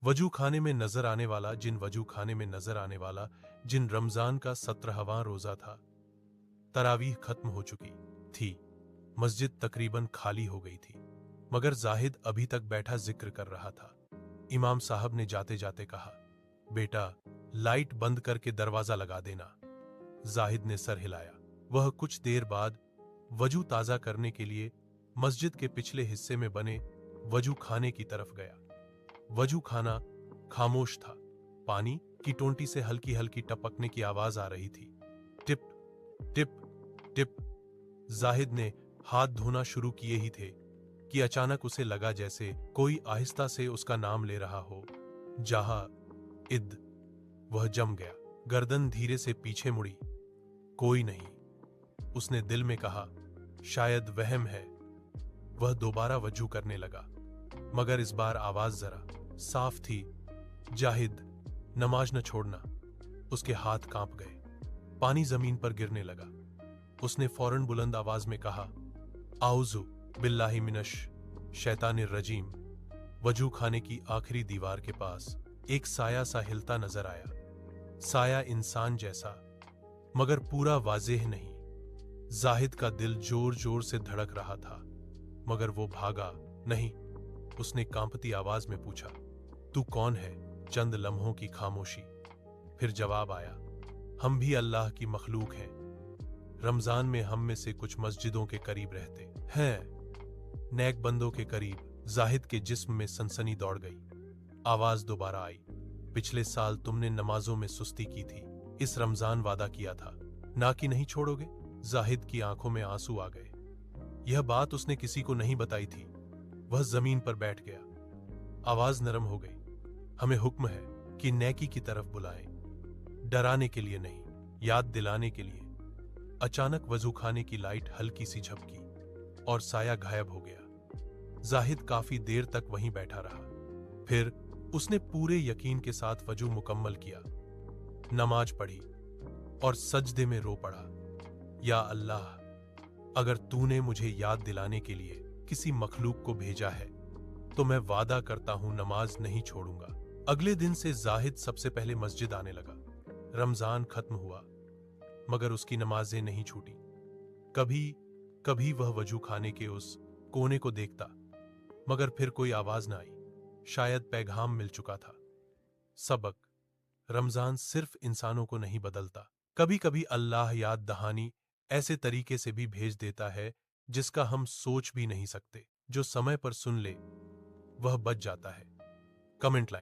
वजू खाने में नजर आने वाला जिन रमजान का 17वां रोजा था। तरावीह खत्म हो चुकी थी, मस्जिद तकरीबन खाली हो गई थी, मगर जाहिद अभी तक बैठा जिक्र कर रहा था। इमाम साहब ने जाते जाते कहा, बेटा लाइट बंद करके दरवाजा लगा देना। जाहिद ने सर हिलाया। वह कुछ देर बाद वजू ताजा करने के लिए मस्जिद के पिछले हिस्से में बने वजू खाने की तरफ गया। वजू खाना खामोश था। पानी की टोंटी से हल्की हल्की टपकने की आवाज आ रही थी। Tip tip tip. जाहिद ने हाथ धोना शुरू किए ही थे कि अचानक उसे लगा जैसे कोई आहिस्ता से उसका नाम ले रहा हो। जहा इद। वह जम गया। गर्दन धीरे से पीछे मुड़ी। कोई नहीं, उसने दिल में कहा। शायद वहम है। वह दोबारा वजू करने लगा, मगर इस बार आवाज जरा साफ थी। जाहिद, नमाज न छोड़ना। उसके हाथ कांप गए। पानी जमीन पर गिरने लगा। उसने फौरन बुलंद आवाज में कहा, आउज़ु बिल्लाहि मिनश शैतानिर रजीम। वजू खाने की आखिरी दीवार के पास एक साया सा हिलता नजर आया। साया इंसान जैसा, मगर पूरा वाज़ेह नहीं। जाहिद का दिल जोर जोर से धड़क रहा था, मगर वो भागा नहीं। उसने कांपती आवाज में पूछा, तू कौन है? चंद लम्हों की खामोशी, फिर जवाब आया, हम भी अल्लाह की मखलूक हैं। रमजान में हम में से कुछ मस्जिदों के करीब रहते हैं, नेक बंदों के करीब। जाहिद के जिस्म में सनसनी दौड़ गई। आवाज दोबारा आई, पिछले साल तुमने नमाजों में सुस्ती की थी, इस रमजान वादा किया था ना कि नहीं छोड़ोगे। जाहिद की आंखों में आंसू आ गए। यह बात उसने किसी को नहीं बताई थी। वह जमीन पर बैठ गया। आवाज नरम हो गई, हमें हुक्म है कि नेकी की तरफ बुलाएं, डराने के लिए नहीं, याद दिलाने के लिए। अचानक वजू खाने की लाइट हल्की सी झपकी और साया गायब हो गया। जाहिद काफी देर तक वहीं बैठा रहा। फिर उसने पूरे यकीन के साथ वजू मुकम्मल किया, नमाज पढ़ी और सजदे में रो पड़ा। या अल्लाह, अगर तूने मुझे याद दिलाने के लिए किसी मखलूक को भेजा है तो मैं वादा करता हूं नमाज नहीं छोड़ूंगा। अगले दिन से जाहिद सबसे पहले मस्जिद आने लगा। रमजान खत्म हुआ, मगर उसकी नमाजें नहीं छूटी। कभी कभी वह वजू खाने के उस कोने को देखता, मगर फिर कोई आवाज न आई। शायद पैगाम मिल चुका था। सबक, रमजान सिर्फ इंसानों को नहीं बदलता, कभी कभी अल्लाह याद दहानी ऐसे तरीके से भी भेज देता है जिसका हम सोच भी नहीं सकते। जो समय पर सुन ले वह बच जाता है। Comment line.